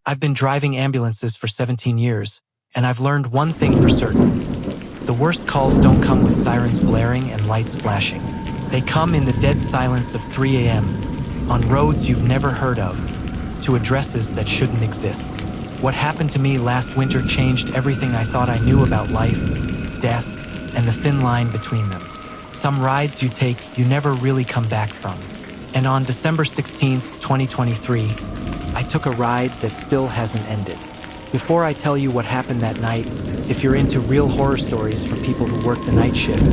I've been driving ambulances for 17 years, and I've learned one thing for certain. The worst calls don't come with sirens blaring and lights flashing. They come in the dead silence of 3 a.m., on roads you've never heard of, to addresses that shouldn't exist. What happened to me last winter changed everything I thought I knew about life, death, and the thin line between them. Some rides you take, you never really come back from. And on December 16th, 2023, I took a ride that still hasn't ended. Before I tell you what happened that night, if you're into real horror stories from people who work the night shift,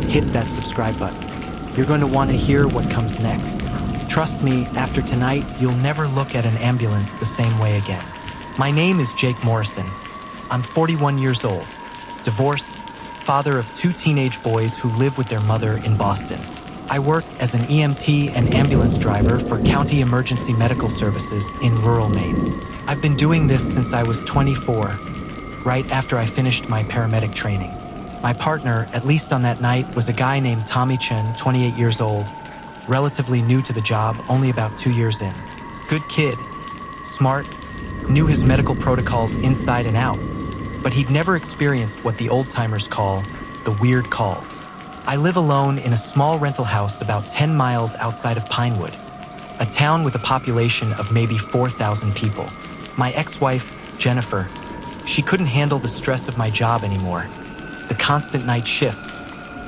hit that subscribe button. You're going to want to hear what comes next. Trust me, after tonight, you'll never look at an ambulance the same way again. My name is Jake Morrison. I'm 41 years old, divorced, father of 2 teenage boys who live with their mother in Boston. I work as an EMT and ambulance driver for County Emergency Medical Services in rural Maine. I've been doing this since I was 24, right after I finished my paramedic training. My partner, at least on that night, was a guy named Tommy Chen, 28 years old, relatively new to the job, only about 2 years in. Good kid, smart, knew his medical protocols inside and out, but he'd never experienced what the old-timers call the weird calls. I live alone in a small rental house about 10 miles outside of Pinewood, a town with a population of maybe 4,000 people. My ex-wife, Jennifer, she couldn't handle the stress of my job anymore. The constant night shifts,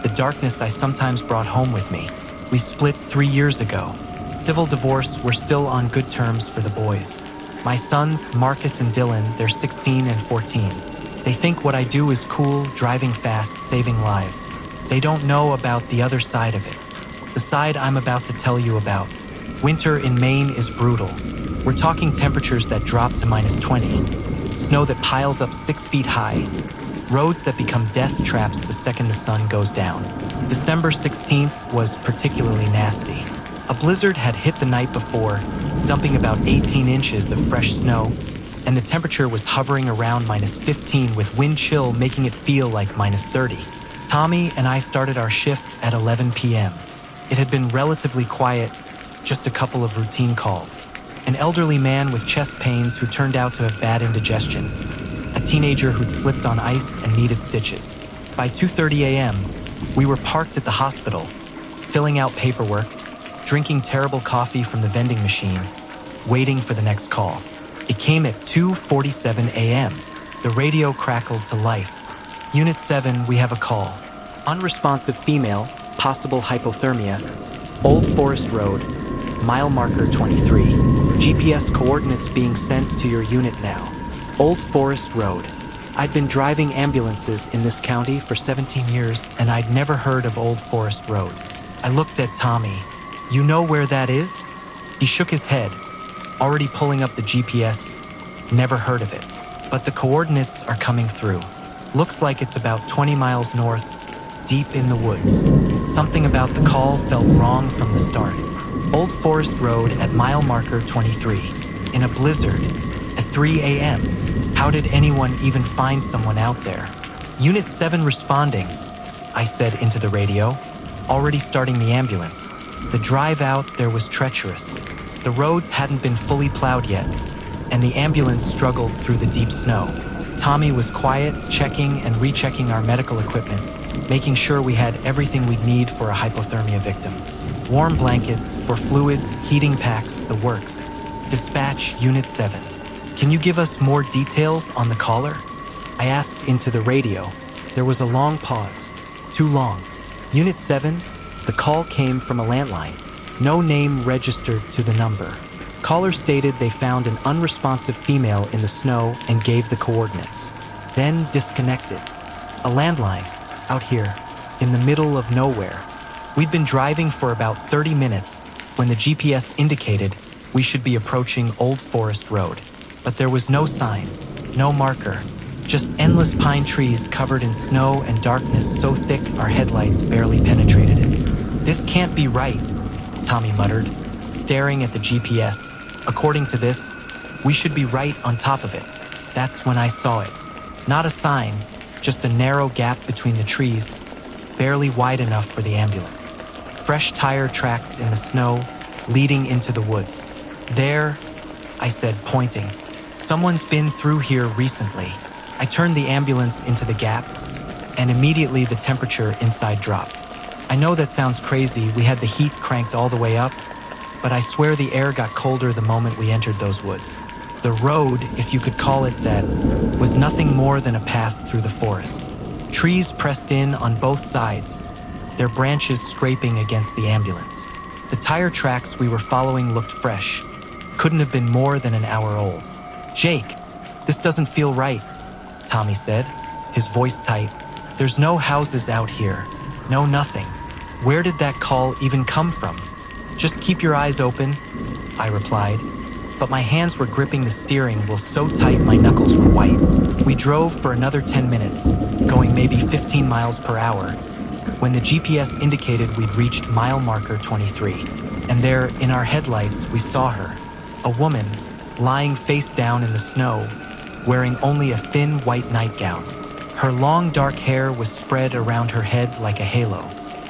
the darkness I sometimes brought home with me. We split 3 years ago. Civil divorce, we're still on good terms for the boys. My sons, Marcus and Dylan, they're 16 and 14. They think what I do is cool, driving fast, saving lives. They don't know about the other side of it, the side I'm about to tell you about. Winter in Maine is brutal. We're talking temperatures that drop to -20, snow that piles up 6 feet high, roads that become death traps the second the sun goes down. December 16th was particularly nasty. A blizzard had hit the night before, dumping about 18 inches of fresh snow, and the temperature was hovering around -15 with wind chill making it feel like -30. Tommy and I started our shift at 11 p.m. It had been relatively quiet, just a couple of routine calls. An elderly man with chest pains who turned out to have bad indigestion. A teenager who'd slipped on ice and needed stitches. By 2:30 a.m., we were parked at the hospital, filling out paperwork, drinking terrible coffee from the vending machine, waiting for the next call. It came at 2:47 a.m. The radio crackled to life. Unit 7, we have a call. Unresponsive female, possible hypothermia, Old Forest Road, mile marker 23. GPS coordinates being sent to your unit now. Old Forest Road. I'd been driving ambulances in this county for 17 years, and I'd never heard of Old Forest Road. I looked at Tommy. You know where that is? He shook his head, already pulling up the GPS. Never heard of it. But the coordinates are coming through. Looks like it's about 20 miles north, deep in the woods. Something about the call felt wrong from the start. Old Forest Road at mile marker 23. In a blizzard, at 3 a.m. How did anyone even find someone out there? Unit 7 responding, I said into the radio, already starting the ambulance. The drive out there was treacherous. The roads hadn't been fully plowed yet, and the ambulance struggled through the deep snow. Tommy was quiet, checking and rechecking our medical equipment, making sure we had everything we'd need for a hypothermia victim. Warm blankets, for fluids, heating packs, the works. Dispatch Unit 7. Can you give us more details on the caller? I asked into the radio. There was a long pause. Too long. Unit 7, the call came from a landline. No name registered to the number. Caller stated they found an unresponsive female in the snow and gave the coordinates. Then disconnected. A landline, out here, in the middle of nowhere. We'd been driving for about 30 minutes when the GPS indicated we should be approaching Old Forest Road. But there was no sign, no marker, just endless pine trees covered in snow and darkness so thick our headlights barely penetrated it. This can't be right, Tommy muttered, staring at the GPS. According to this, we should be right on top of it. That's when I saw it. Not a sign, just a narrow gap between the trees, barely wide enough for the ambulance. Fresh tire tracks in the snow, leading into the woods. There, I said, pointing, Someone's been through here recently. I turned the ambulance into the gap, and immediately the temperature inside dropped. I know that sounds crazy, we had the heat cranked all the way up, but I swear the air got colder the moment we entered those woods. The road, if you could call it that, was nothing more than a path through the forest. Trees pressed in on both sides, their branches scraping against the ambulance. The tire tracks we were following looked fresh. Couldn't have been more than an hour old. "Jake, this doesn't feel right," Tommy said, his voice tight. "There's no houses out here. No nothing. Where did that call even come from?" "Just keep your eyes open," I replied. But my hands were gripping the steering wheel so tight my knuckles were white. We drove for another 10 minutes, going maybe 15 miles per hour, when the GPS indicated we'd reached mile marker 23. And there, in our headlights, we saw her, a woman, lying face down in the snow, wearing only a thin white nightgown. Her long dark hair was spread around her head like a halo.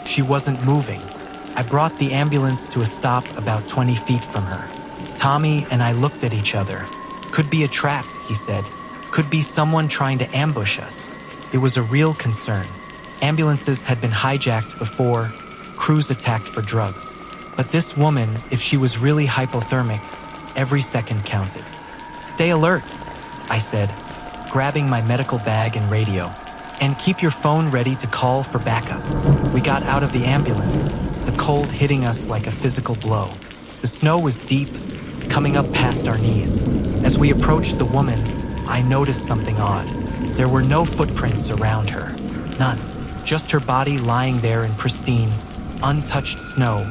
She wasn't moving. I brought the ambulance to a stop about 20 feet from her. Tommy and I looked at each other. "Could be a trap," he said. "Could be someone trying to ambush us." It was a real concern. Ambulances had been hijacked before, crews attacked for drugs. But this woman, if she was really hypothermic, every second counted. "Stay alert," I said, grabbing my medical bag and radio. "And keep your phone ready to call for backup." We got out of the ambulance, the cold hitting us like a physical blow. The snow was deep, coming up past our knees. As we approached the woman, I noticed something odd. There were no footprints around her. None. Just her body lying there in pristine, untouched snow,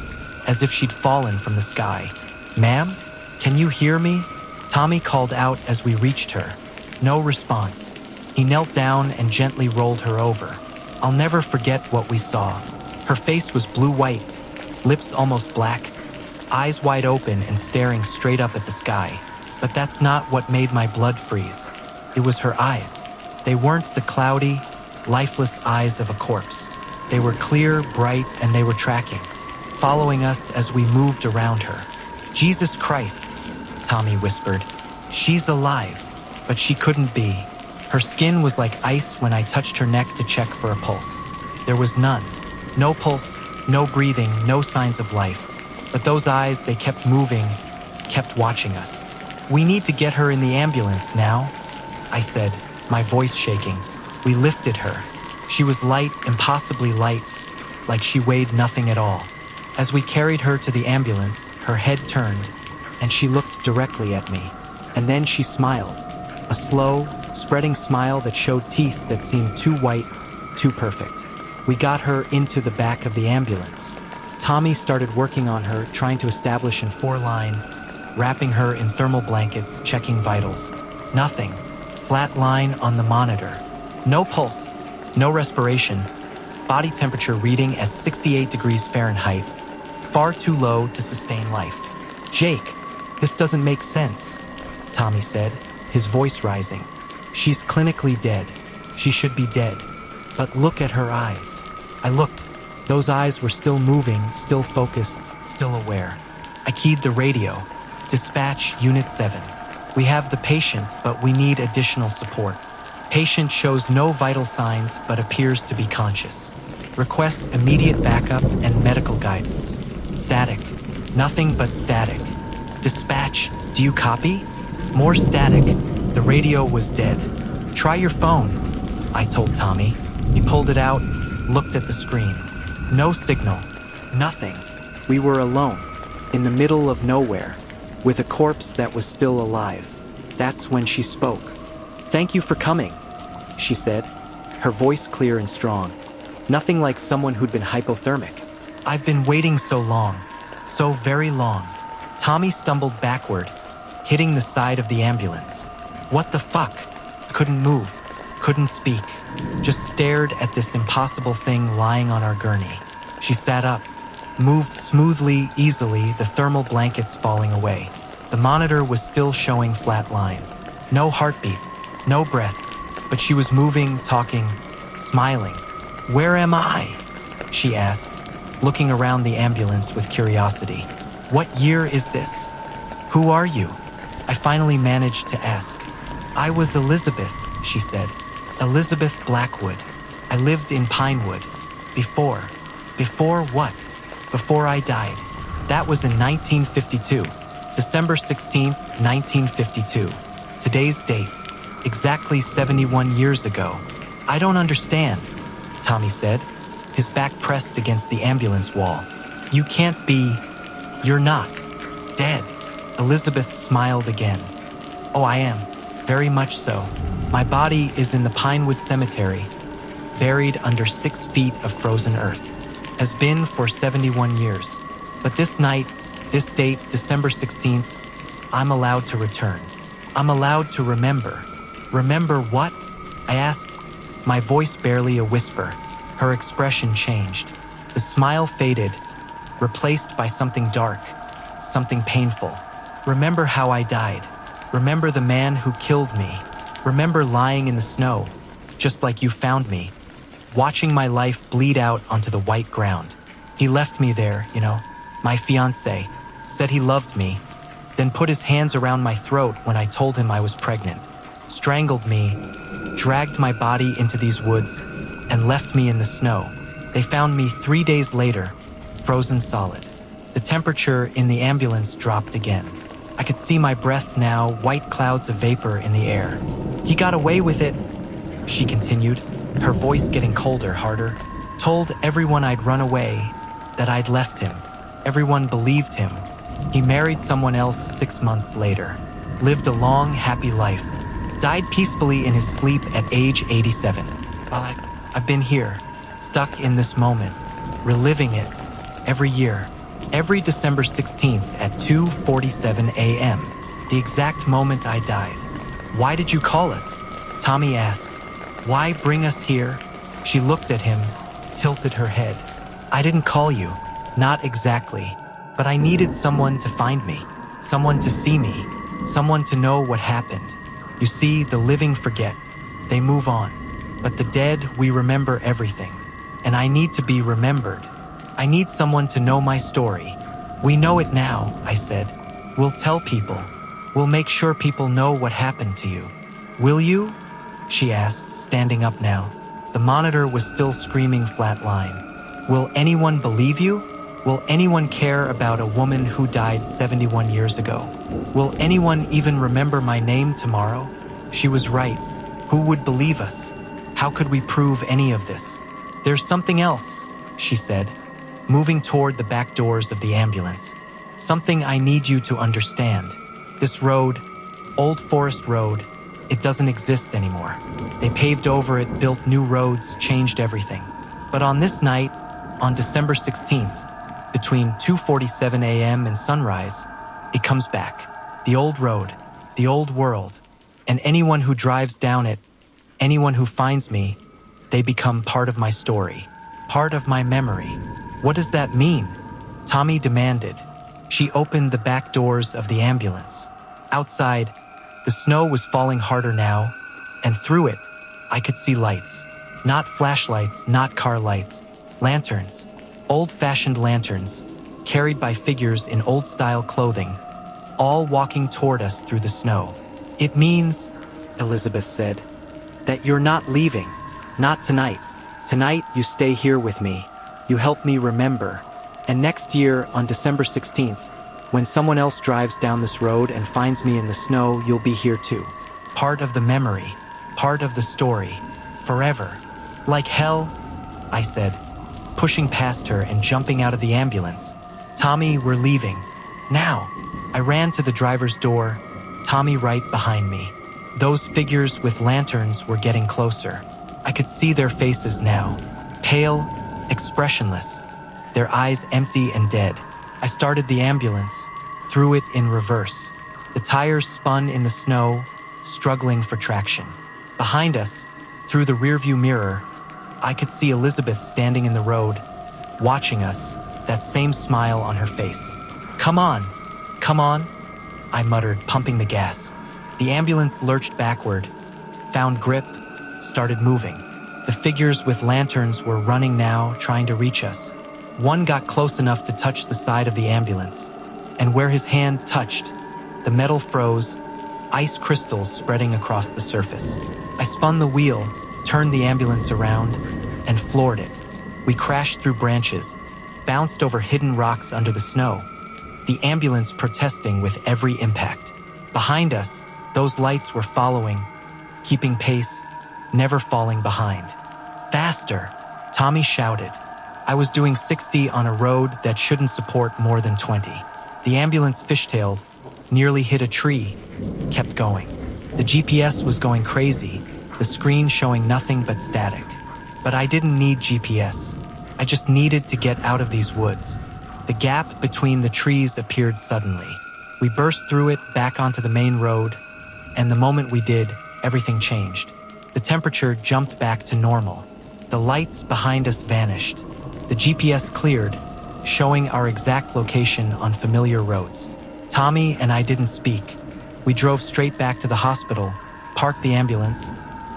as if she'd fallen from the sky. "Ma'am, can you hear me?" Tommy called out as we reached her. No response. He knelt down and gently rolled her over. I'll never forget what we saw. Her face was blue-white, lips almost black, eyes wide open and staring straight up at the sky. But that's not what made my blood freeze. It was her eyes. They weren't the cloudy, lifeless eyes of a corpse. They were clear, bright, and they were tracking, following us as we moved around her. "Jesus Christ," Tommy whispered. "She's alive, but she couldn't be." Her skin was like ice when I touched her neck to check for a pulse. There was none. No pulse, no breathing, no signs of life. But those eyes, they kept moving, kept watching us. "We need to get her in the ambulance now," I said, my voice shaking. We lifted her. She was light, impossibly light, like she weighed nothing at all. As we carried her to the ambulance, her head turned, and she looked directly at me. And then she smiled, a slow, spreading smile that showed teeth that seemed too white, too perfect. We got her into the back of the ambulance. Tommy started working on her, trying to establish in 4-line, wrapping her in thermal blankets, checking vitals. Nothing. Flat line on the monitor. No pulse, no respiration. Body temperature reading at 68 degrees Fahrenheit. Far too low to sustain life. "Jake, this doesn't make sense," Tommy said, his voice rising. "She's clinically dead. She should be dead. But look at her eyes." I looked. Those eyes were still moving, still focused, still aware. I keyed the radio. "Dispatch Unit 7. We have the patient, but we need additional support. Patient shows no vital signs, but appears to be conscious. Request immediate backup and medical guidance. Static. Nothing but static. Dispatch, do you copy?" More static. The radio was dead. "Try your phone," I told Tommy. He pulled it out, looked at the screen. No signal. Nothing. We were alone, in the middle of nowhere, with a corpse that was still alive. That's when she spoke. "Thank you for coming," she said, her voice clear and strong. Nothing like someone who'd been hypothermic. "I've been waiting so long, so very long." Tommy stumbled backward, hitting the side of the ambulance. "What the fuck?" I couldn't move, couldn't speak, just stared at this impossible thing lying on our gurney. She sat up, moved smoothly, easily, the thermal blankets falling away. The monitor was still showing flat line. No heartbeat, no breath, but she was moving, talking, smiling. "Where am I?" she asked, looking around the ambulance with curiosity. "What year is this? Who are you?" I finally managed to ask. "I was Elizabeth," she said. "Elizabeth Blackwood. I lived in Pinewood. Before. Before what? Before I died. That was in 1952. December 16th, 1952. Today's date. Exactly 71 years ago." "I don't understand," Tommy said, his back pressed against the ambulance wall. "You can't be... You're not dead." Elizabeth smiled again. "Oh, I am. Very much so. My body is in the Pinewood Cemetery, buried under 6 feet of frozen earth. Has been for 71 years. But this night, this date, December 16th, I'm allowed to return. I'm allowed to remember." "Remember what?" I asked, my voice barely a whisper. Her expression changed. The smile faded, replaced by something dark, something painful. "Remember how I died. Remember the man who killed me. Remember lying in the snow, just like you found me, watching my life bleed out onto the white ground. He left me there, my fiancé, said he loved me, then put his hands around my throat when I told him I was pregnant, strangled me, dragged my body into these woods, and left me in the snow. They found me 3 days later, frozen solid. The temperature in the ambulance dropped again. I could see my breath now, white clouds of vapor in the air. He got away with it," she continued, her voice getting colder, harder. "Told everyone I'd run away, that I'd left him. Everyone believed him. He married someone else 6 months later. Lived a long, happy life. Died peacefully in his sleep at age 87. Well, I've been here, stuck in this moment, reliving it, every year. Every December 16th at 2:47 a.m., the exact moment I died. Why did you call us?" Tommy asked. "Why bring us here?" She looked at him, tilted her head. "I didn't call you. Not exactly. But I needed someone to find me, someone to see me, someone to know what happened. You see, the living forget. They move on. But the dead, we remember everything. And I need to be remembered. I need someone to know my story. We know it now," I said. "We'll tell people. We'll make sure people know what happened to you. Will you?" she asked, standing up now. The monitor was still screaming flatline. "Will anyone believe you? Will anyone care about a woman who died 71 years ago? Will anyone even remember my name tomorrow?" She was right. Who would believe us? How could we prove any of this? "There's something else," she said, moving toward the back doors of the ambulance. "Something I need you to understand. This road, Old Forest Road, it doesn't exist anymore. They paved over it, built new roads, changed everything. But on this night, on December 16th, between 2:47 a.m. and sunrise, it comes back. The old road, the old world, and anyone who drives down it, anyone who finds me, they become part of my story, part of my memory." "What does that mean?" Tommy demanded. She opened the back doors of the ambulance. Outside, the snow was falling harder now, and through it, I could see lights. Not flashlights, not car lights. Lanterns. Old-fashioned lanterns, carried by figures in old-style clothing, all walking toward us through the snow. "It means," Elizabeth said, "that you're not leaving. Not tonight. Tonight, you stay here with me. You help me remember. And next year, on December 16th, when someone else drives down this road and finds me in the snow, you'll be here too. Part of the memory, part of the story, forever." "Like hell," I said, pushing past her and jumping out of the ambulance. "Tommy, we're leaving. Now." I ran to the driver's door, Tommy right behind me. Those figures with lanterns were getting closer. I could see their faces now, pale, expressionless, their eyes empty and dead. I started the ambulance, threw it in reverse. The tires spun in the snow, struggling for traction. Behind us, through the rearview mirror, I could see Elizabeth standing in the road, watching us, that same smile on her face. Come on, I muttered, pumping the gas. The ambulance lurched backward, found grip, started moving. The figures with lanterns were running now, trying to reach us. One got close enough to touch the side of the ambulance, and where his hand touched, The metal froze, ice crystals spreading across the surface. I spun the wheel, turned the ambulance around, and floored it. We crashed through branches, bounced over hidden rocks under the snow, the ambulance protesting with every impact. Behind us, those lights were following, keeping pace, never falling behind. Faster, Tommy shouted. I was doing 60 on a road that shouldn't support more than 20. The ambulance fishtailed, nearly hit a tree, kept going. The GPS was going crazy, the screen showing nothing but static. But I didn't need GPS. I just needed to get out of these woods. The gap between the trees appeared suddenly. We burst through it back onto the main road, and the moment we did, everything changed. The temperature jumped back to normal. The lights behind us vanished. The GPS cleared, showing our exact location on familiar roads. Tommy and I didn't speak. We drove straight back to the hospital, parked the ambulance,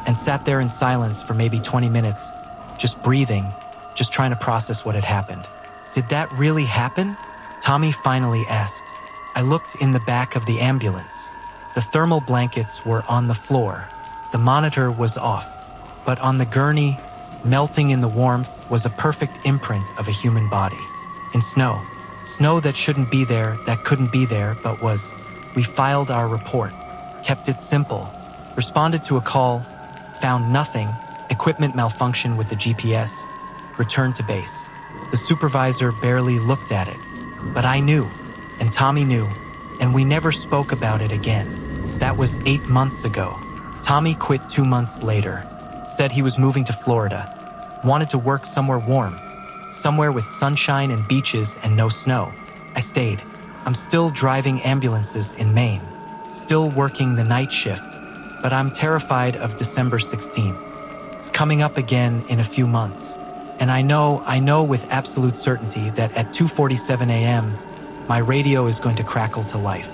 and sat there in silence for maybe 20 minutes, just breathing, just trying to process what had happened. Did that really happen? Tommy finally asked. I looked in the back of the ambulance. The thermal blankets were on the floor. The monitor was off. But on the gurney, melting in the warmth, was a perfect imprint of a human body. In snow. Snow that shouldn't be there, that couldn't be there, but was. We filed our report, kept it simple, responded to a call, found nothing, equipment malfunction with the GPS, returned to base. The supervisor barely looked at it, but I knew, and Tommy knew, and we never spoke about it again. That was 8 months ago. Tommy quit 2 months later, said he was moving to Florida, wanted to work somewhere warm, somewhere with sunshine and beaches and no snow. I stayed. I'm still driving ambulances in Maine, still working the night shift, but I'm terrified of December 16th. It's coming up again in a few months. And I know with absolute certainty that at 2:47 a.m., my radio is going to crackle to life.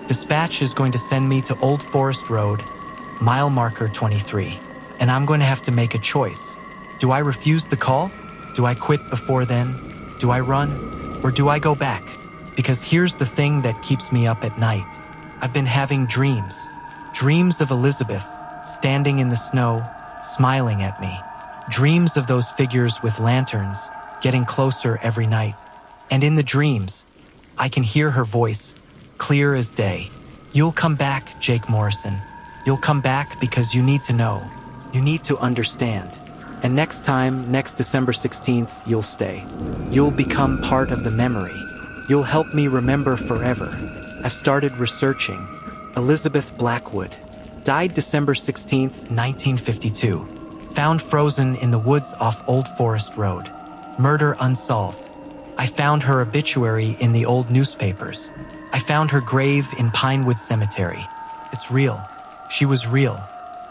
Dispatch is going to send me to Old Forest Road, mile marker 23, and I'm going to have to make a choice. Do I refuse the call? Do I quit before then? Do I run? Or do I go back? Because here's the thing that keeps me up at night. I've been having dreams. Dreams of Elizabeth, standing in the snow, smiling at me. Dreams of those figures with lanterns, getting closer every night. And in the dreams, I can hear her voice, clear as day. You'll come back, Jake Morrison. You'll come back because you need to know. You need to understand. And next time, next December 16th, you'll stay. You'll become part of the memory. You'll help me remember forever. I've started researching. Elizabeth Blackwood died December 16th, 1952. Found frozen in the woods off Old Forest Road. Murder unsolved. I found her obituary in the old newspapers. I found her grave in Pinewood Cemetery. It's real. She was real.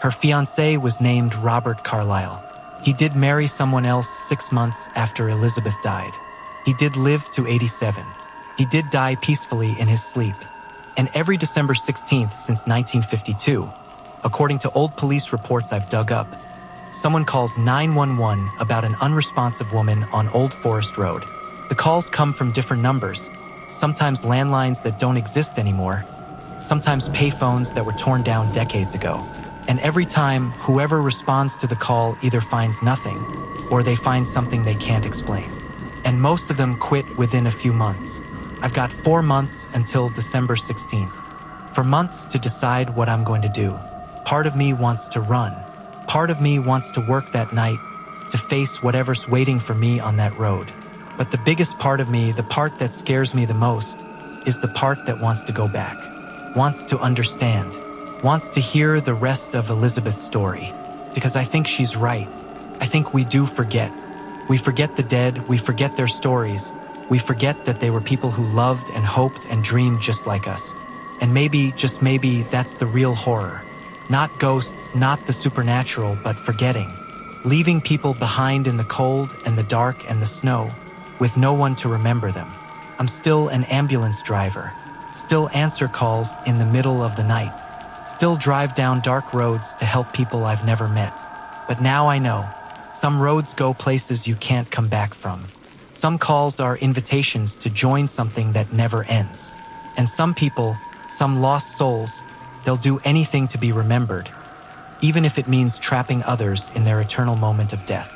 Her fiancé was named Robert Carlyle. He did marry someone else 6 months after Elizabeth died. He did live to 87. He did die peacefully in his sleep. And every December 16th since 1952, according to old police reports I've dug up, someone calls 911 about an unresponsive woman on Old Forest Road. The calls come from different numbers, sometimes landlines that don't exist anymore, sometimes payphones that were torn down decades ago. And every time, whoever responds to the call either finds nothing or they find something they can't explain. And most of them quit within a few months. I've got 4 months until December 16th. For months to decide what I'm going to do. Part of me wants to run. Part of me wants to work that night, to face whatever's waiting for me on that road. But the biggest part of me, the part that scares me the most, is the part that wants to go back, wants to understand, wants to hear the rest of Elizabeth's story. Because I think she's right. I think we do forget. We forget the dead, we forget their stories. We forget that they were people who loved and hoped and dreamed just like us. And maybe, just maybe, that's the real horror. Not ghosts, not the supernatural, but forgetting. Leaving people behind in the cold and the dark and the snow, with no one to remember them. I'm still an ambulance driver. Still answer calls in the middle of the night. Still drive down dark roads to help people I've never met. But now I know. Some roads go places you can't come back from. Some calls are invitations to join something that never ends. And some people, Some lost souls, they'll do anything to be remembered, even if it means trapping others in their eternal moment of death.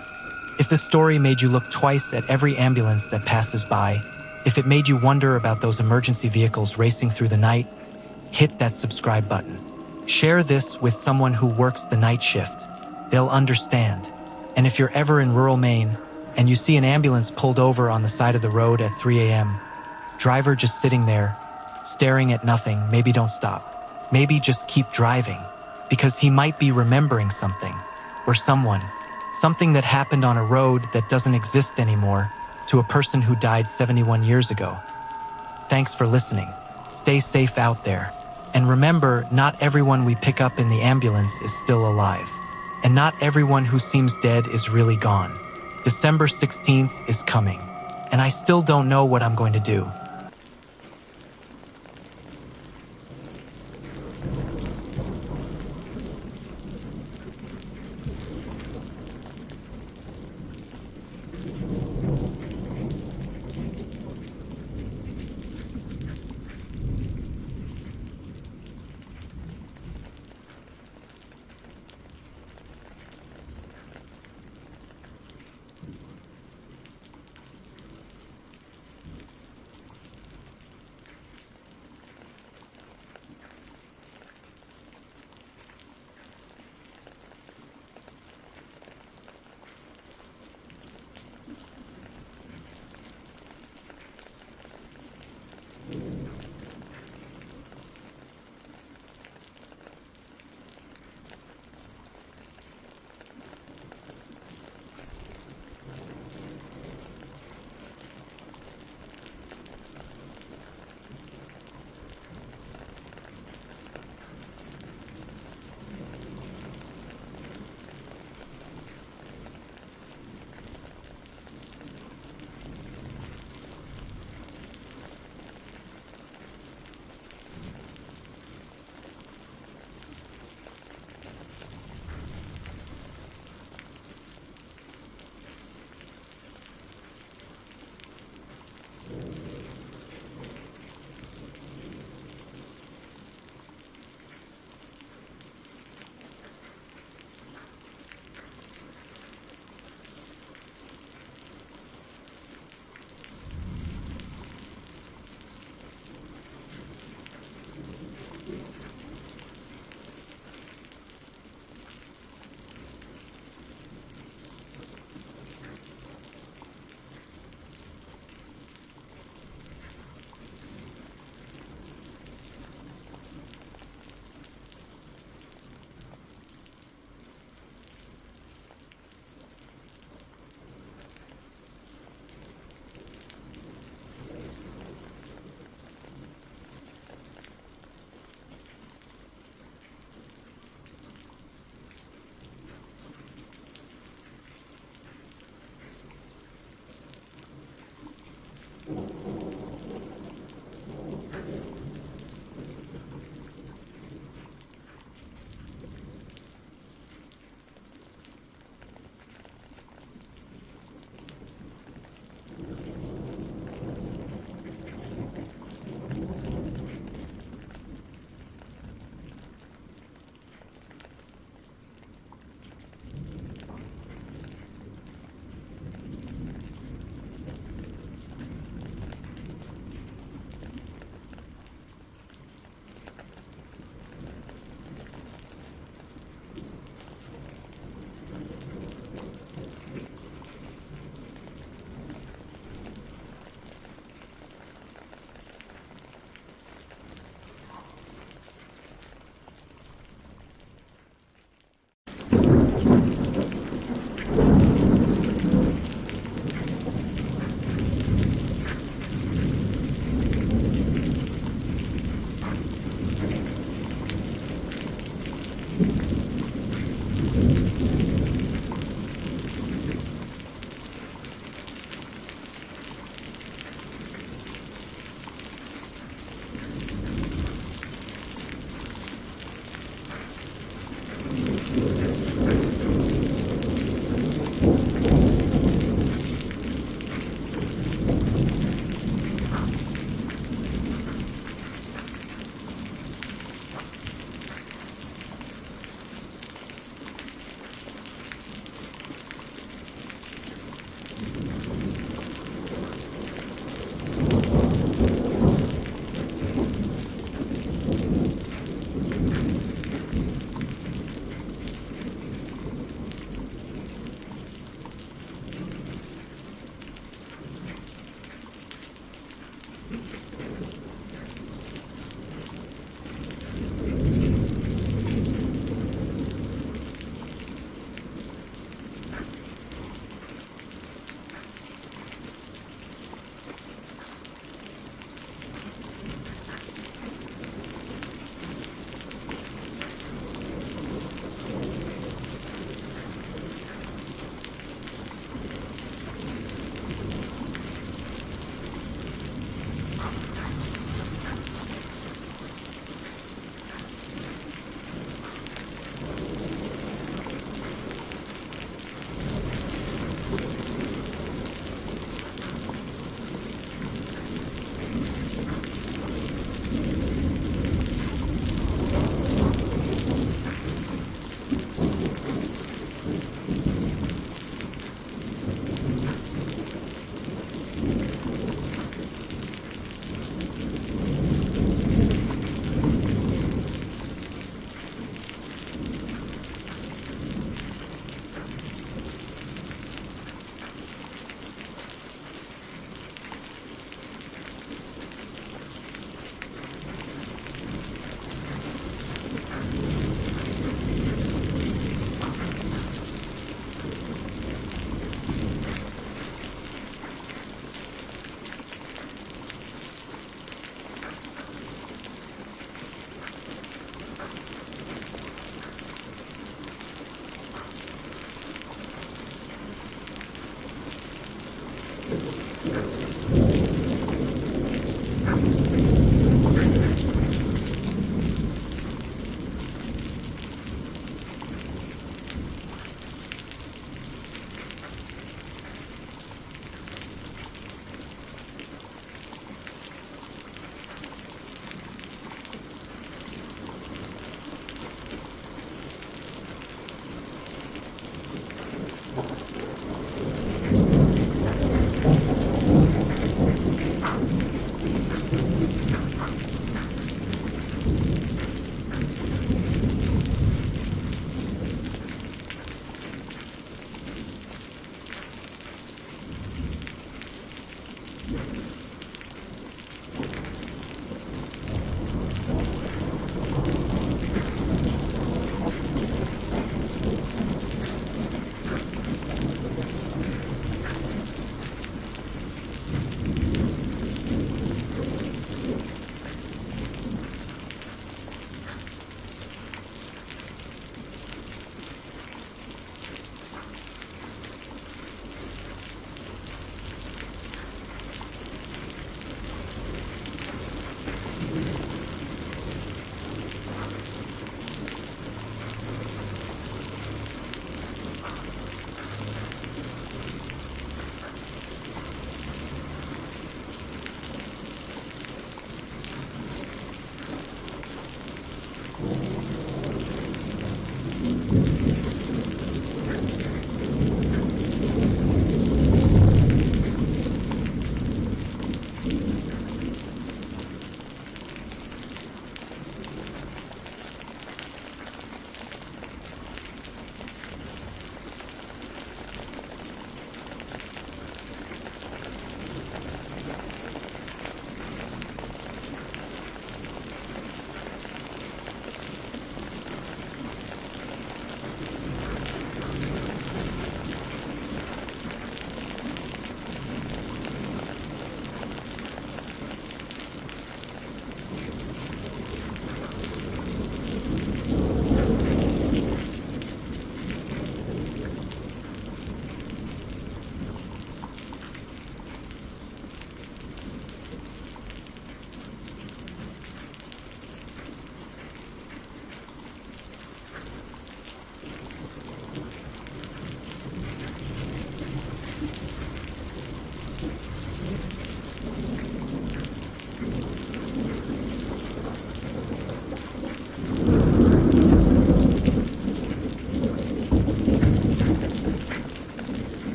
If this story made you look twice at every ambulance that passes by, if it made you wonder about those emergency vehicles racing through the night, hit that subscribe button. Share this with someone who works the night shift. They'll understand. And if you're ever in rural Maine and you see an ambulance pulled over on the side of the road at 3 a.m., driver just sitting there, staring at nothing, maybe don't stop. Maybe just keep driving, because he might be remembering something, or someone, something that happened on a road that doesn't exist anymore to a person who died 71 years ago. Thanks for listening. Stay safe out there. And remember, not everyone we pick up in the ambulance is still alive. And not everyone who seems dead is really gone. December 16th is coming, and I still don't know what I'm going to do.